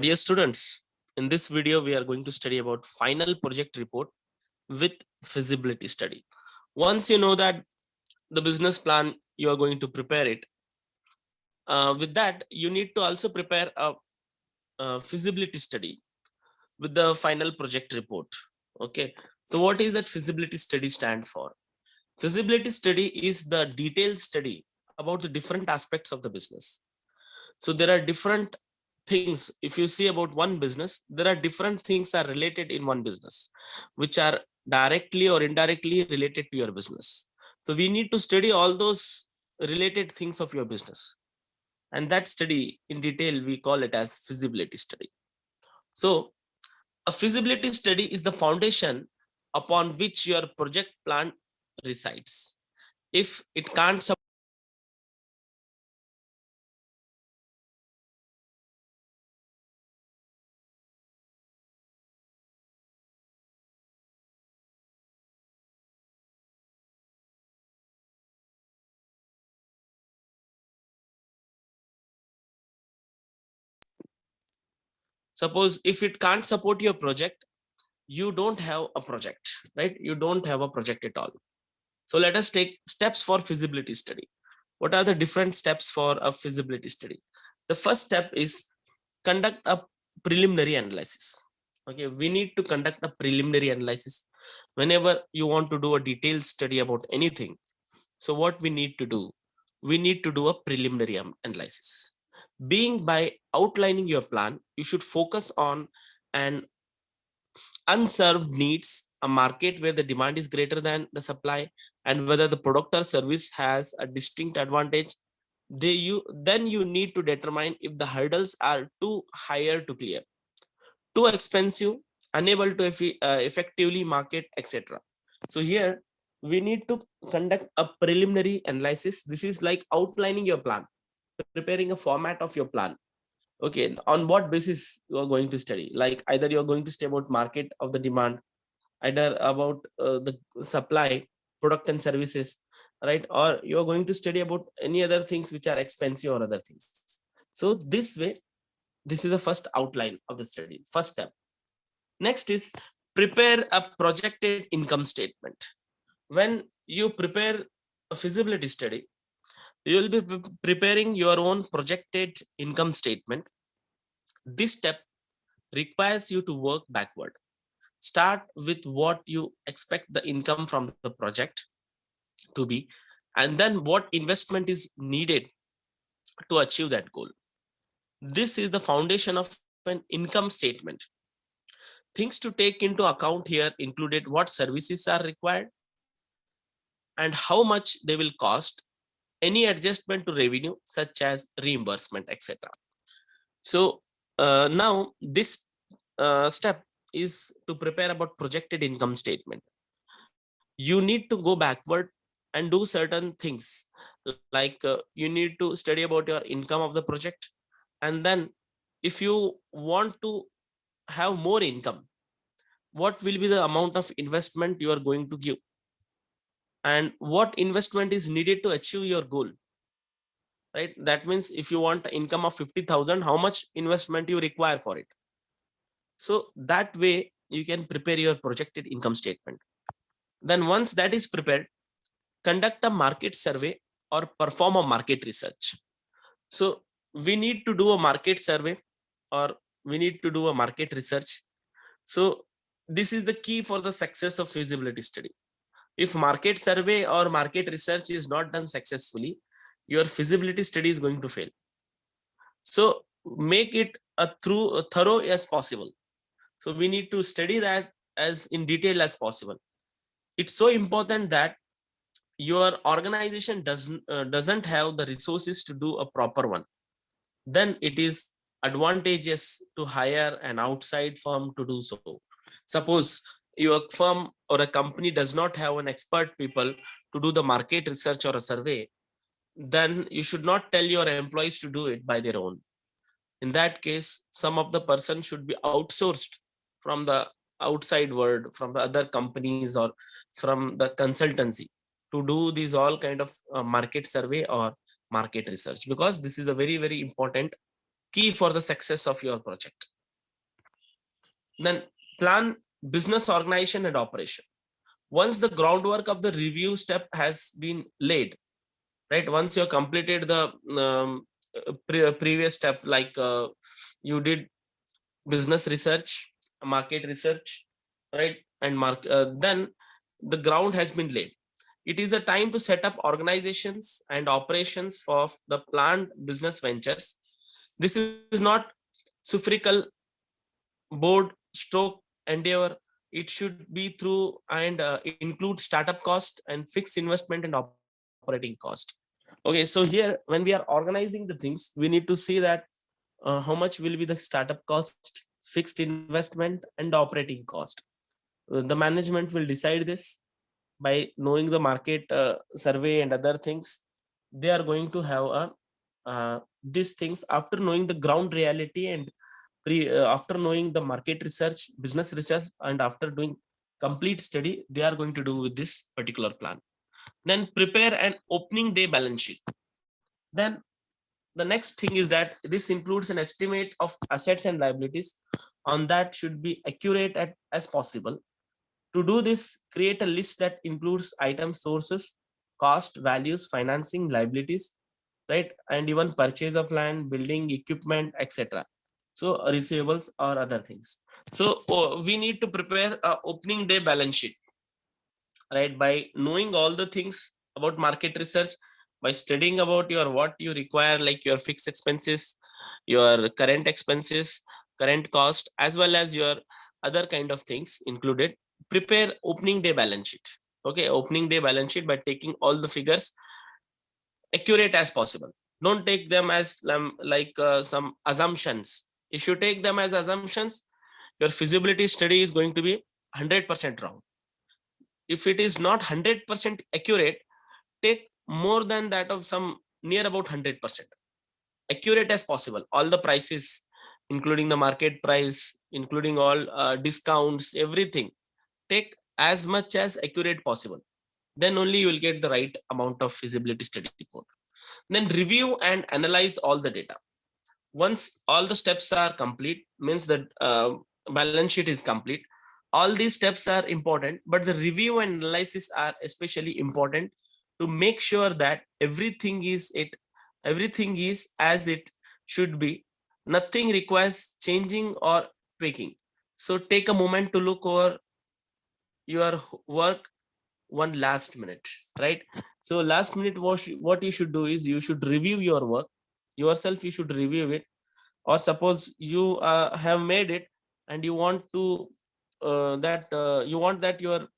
Dear students, in this video, we are going to study about final project report with feasibility study. Once you know that the business plan, you are going to prepare it. With that, you need to also prepare a feasibility study with the final project report. Okay. So what is that feasibility study stand for? Feasibility study is the detailed study about the different aspects of the business. So there are different things. If you see about one business, there are different things are related in one business which are directly or indirectly related to your business. So we need to study all those related things of your business, and that study in detail we call it as feasibility study. So a feasibility study is the foundation upon which your project plan resides. If it can't suppose if it can't support your project, you don't have a project, right? You don't have a project at all. So let us take steps for feasibility study. What are the different steps for a feasibility study? The first step is conduct a preliminary analysis. Okay, we need to conduct a preliminary analysis whenever you want to do a detailed study about anything. So what we need to do, we need to do a preliminary analysis. Being by outlining your plan, you should focus on an unserved needs, a market where the demand is greater than the supply, and whether the product or service has a distinct advantage. Then you need to determine if the hurdles are too higher to clear, too expensive, unable to effectively market, etc. So here we need to conduct a preliminary analysis. This is like outlining your plan, preparing a format of your plan. Okay, on what basis you are going to study? Like either you are going to study about market of the demand, either about the supply, product and services, right? Or you are going to study about any other things which are expensive or other things. So this way, this is the first outline of the study, first step. Next is prepare a projected income statement. When you prepare a feasibility study, you will be preparing your own projected income statement. This step requires you to work backward. Start with what you expect the income from the project to be, and then what investment is needed to achieve that goal. This is the foundation of an income statement. Things to take into account here included what services are required and how much they will cost, any adjustment to revenue such as reimbursement, etc. So now this step is to prepare about projected income statement. You need to go backward and do certain things, like you need to study about your income of the project, and then if you want to have more income, what will be the amount of investment you are going to give, and what investment is needed to achieve your goal, right? That means if you want income of 50,000, how much investment you require for it. So that way you can prepare your projected income statement. Then once that is prepared, conduct a market survey or perform a market research. So we need to do a market survey or we need to do a market research. So this is the key for the success of feasibility study. If market survey or market research is not done successfully, your feasibility study is going to fail. So make it a thorough as possible. So we need to study that as in detail as possible. It's so important that your organization doesn't have the resources to do a proper one. Then it is advantageous to hire an outside firm to do so. Suppose your firm or a company does not have an expert people to do the market research or a survey, then you should not tell your employees to do it by their own. In that case, some of the person should be outsourced from the outside world, from the other companies or from the consultancy, to do these all kind of market survey or market research, because this is a very, very important key for the success of your project. Then plan business organization and operation. Once the groundwork of the review step has been laid, right? Once you have completed the previous step, like you did business research, market research, right? And then the ground has been laid. It is a time to set up organizations and operations for the planned business ventures. This is not sufrical board stroke endeavor. It should be through and include startup cost and fixed investment and operating cost. Okay, so here when we are organizing the things, we need to see that how much will be the startup cost, fixed investment, and operating cost. The management will decide this by knowing the market survey and other things. They are going to have these things after knowing the ground reality and after knowing the market research, business research, and after doing complete study, they are going to do with this particular plan. Then prepare an opening day balance sheet. Then the next thing is that this includes an estimate of assets and liabilities. On that should be accurate as possible. To do this, create a list that includes item sources, cost, values, financing, liabilities, right? And even purchase of land, building, equipment, etc. So receivables or other things. So we need to prepare a opening day balance sheet, right? By knowing all the things about market research, by studying about your what you require, like your fixed expenses, your current expenses, current cost, as well as your other kind of things included. Prepare opening day balance sheet. Okay, opening day balance sheet by taking all the figures accurate as possible. Don't take them as some assumptions. If you take them as assumptions, your feasibility study is going to be 100% wrong. If it is not 100% accurate, take more than that of some near about 100%. Accurate as possible. All the prices, including the market price, including all discounts, everything. Take as much as accurate possible. Then only you will get the right amount of feasibility study report. Then review and analyze all the data. Once all the steps are complete, means that balance sheet is complete. All these steps are important, but the review and analysis are especially important to make sure that everything is as it should be. Nothing requires changing or tweaking. So take a moment to look over your work one last minute, right? So last minute, what you should do is you should review your work yourself. You should review it. Or suppose you have made it and you want to you want that your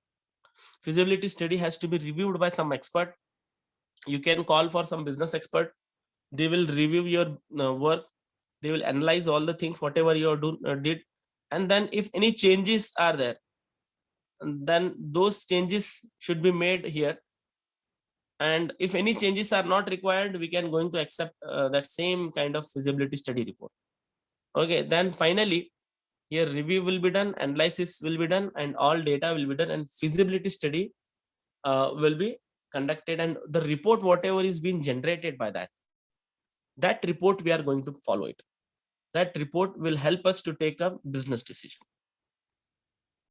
feasibility study has to be reviewed by some expert. You can call for some business expert. They will review your work. They will analyze all the things whatever you did, and then if any changes are there, then those changes should be made here. And if any changes are not required, we can going to accept that same kind of feasibility study report. Okay, then finally here review will be done, analysis will be done, and all data will be done, and feasibility study will be conducted, and the report whatever is being generated by that report we are going to follow it. That report will help us to take a business decision.